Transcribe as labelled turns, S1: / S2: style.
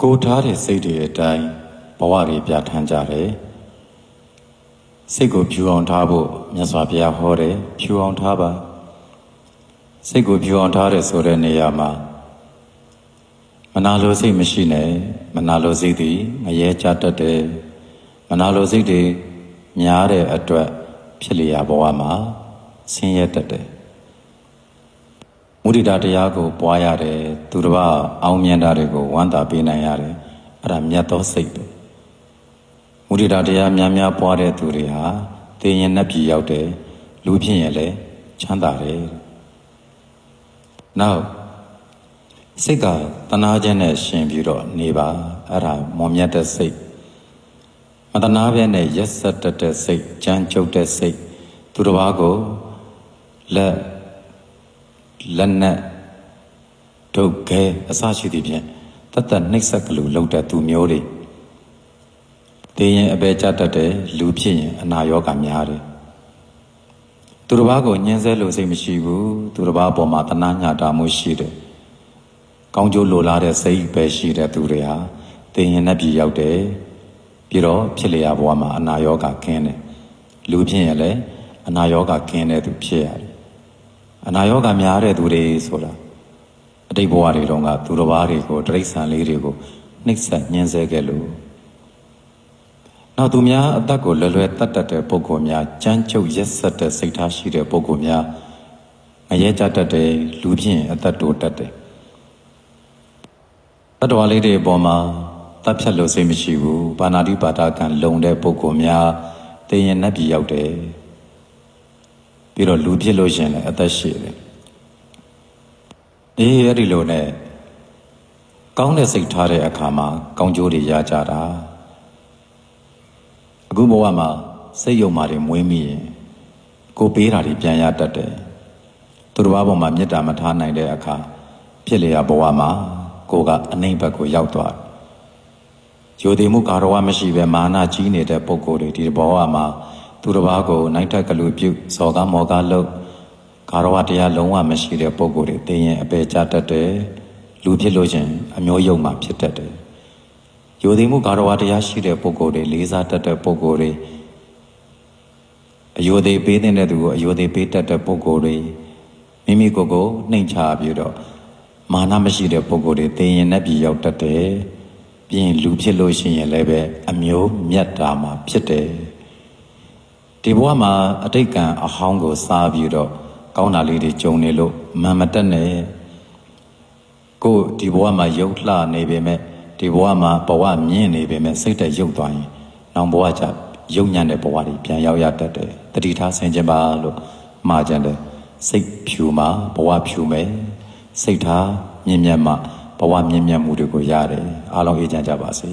S1: ကိုထားတဲ့စိတ်တွေအတိုင်းဘဝတွေပြဋ္ဌာန်းကြတယ်စိတ်ကိုဖြူအောင်ထားဖို့မြတ်စွာဘုရားဟောတယ်ဖြူအောင်ထားပါစိတ်ကိုဖြူအောင်ထားတယ်ဆိုတဲ့နေရာမှာမနာလိုစိတ်မရှိနဲ့မနာလိုစိတ်တွေငရဲကြတတ်တယ်မနာလိုစိတ်တွေများတဲ့အတွက်ဖြစ်လျာဘဝမှာဆင်းရဲတတ်တယ်မုဒိတာတရားကိုပွားရတယ်သူတစ်ပါးအောင်မြင်တာတွေကိုဝမ်းသာပေးနိုင်ရတယ်အဲ့ဒါမြတ်သောစိတ်ပဲမုဒိတာတရားများများပွားတဲ့သူတွေဟာသိရင်နှက်ပြည်ရောက်တယ်လူဖြစ်ရင်လည်းချမ်းသာတယ်နောက်စိတ်ကတနာခြင်းနဲ့ရှင်ပြီးတော့နေပါအဲ့ဒါမော်မြတ်တဲ့စိတ်မတနာပြနဲ့ရက်ဆက်တတ်တဲ့စိတ်ကြမ်းကြုတ်တဲ့စိတ်သူတစ်ပါးကိုလက်နဲ့ဒုက္ခဲအစရှိသည်ဖြင့်တတ်နှိပ်စက်ကလူလောက်တဲ့သူမျိုးတွေသိရင်အပေကြတတ်တဲ့လူဖြစ်ရင်အနာရောဂါများတယ်သူတစ်ပါးကိုညှင်းဆဲလို့စိတ်မရှိဘူးသူတစ်ပါးအပေါ်မှာတနာညတာမှုရှိတယ်ကောင်းကျိုးလိုလားတဲ့စိတ်ပဲရှိတဲ့သူတွေဟာသိရင်နဲ့ပြည်ရောက်တယ်ပြီးတော့ဖြစ်လျာဘဝမှာအနာရောဂါခင်းတယ်လူဖြစ်ရင်လည်းအနာရောဂါခင်းတဲ့သူဖြစ်ရတယ်အနာရောဂါများတဲ့သူတွေဆိုတာအတိတ်ဘဝတွေတုန်းကသူတစ်ပါးတွေကိုတိရစ္ဆာန်လေးတွေကိုနှိပ်စက်ညှင်းဆဲခဲ့လို့နောက်သူများအသက်ကိုလွယ်လွယ်တတ်တတ်တဲ့ပုဂ္ဂိုလ်များကြမ်းကြုတ်ရက်စက်တဲ့စိတ်ထားရှိတဲ့ပုဂ္ဂိုလ်များငရဲကြတတ်တဲ့လူဖြင့်အသက်တိုးတတ်တယ်တတ္တဝါလေးတွေအပေါ်မှာတပ်ဖြတ်လို့စိတ်မရှိဘူးဘာနာတိပါဒကံလုံတဲ့ပုဂ္ဂိုလ်များသိရင်နှက်ပြည်ရောက်တယ်ပြီးတော့လူဖြစ်လို့ရှင်လည်းအသက်ရှိတယ်အဲ့ဒီလိုနဲ့ကောင်းတဲ့စိတ်ထားတဲ့အခါမှာကောင်းကျိုးတွေရကြတာအခုဘဝမှာစိတ်ယုံမာတွေမွေးမိရင်ကိုပေးတာတွေပြန်ရတတ်တယ်သူတစ်ပါးပေါ်မှာမေတ္တာမထားနိုင်တဲ့အခါဖြစ်လျာဘဝမှာကိုကအနှိမ့်ဘက်ကိုရောက်သွားတယ်ယိုသေးမှုကာရဝမရှိပဲမာနကြီးနေတဲ့ပုဂ္ဂိုလ်တွေဒီဘဝမှာသူတစ်ပါးကိုနိုင်ထက်ကလူပြုစော်ကားမော်ကားလုပ်ကာရဝတရားလုံးဝမရှိတဲ့ပုဂ္ဂိုလ်တွေသိရင်အပေကြတတ်တယ်လူဖြစ်လို့ချင်းအမျိုးယုံမှဖြစ်တတ်တယ်ယိုသေးမှုကာရဝတရားရှိတဲ့ပုဂ္ဂိုလ်တွေလေးစားတတ်တဲ့ပုဂ္ဂိုလ်တွေအယိုသေးပေးတဲ့သူကိုအယိုသေးပေးတတ်တဲ့ပုဂ္ဂိုလ်တွေမိမိကိုယ်ကိုနှိမ်ချပြီးတော့မာနမရှိတဲ့ပုဂ္ဂိုလ်တွေသိရင်နဲ့ပြည်ရောက်တတ်တယ်ပြီးရင်လူဖြစ်လို့ရှိရင်လည်းပဲအမျိုးမြတ်တာမှာဖြစ်တယ်ဒီဘဝမှာအတိတ်ကံအဟောင်းကိုစားပြီးတော့ကောင်းတာလေးတွေကြုံနေလို့မန်မတက်နဲ့ကိုဒီဘဝမှာရုပ်လှနေပေမဲ့ဒီဘဝမှာဘဝမြင့်နေပေမဲ့စိတ်တက်ရုပ်သွားရင်နောက်ဘဝကျရုပ်ညံ့တဲ့ဘဝတွေပြန်ရောက်ရတတ်တယ်တတိထားဆင်ခြင်ပါလို့မှာကြတယ်စိတ်ဖြူမှာဘဝဖြူမယ်စိတ်ထားမြင့်မြတ်မှဘဝမြင့်မြတ်မှုတွေကိုရတယ်အားလုံးအေးချမ်းကြပါစေ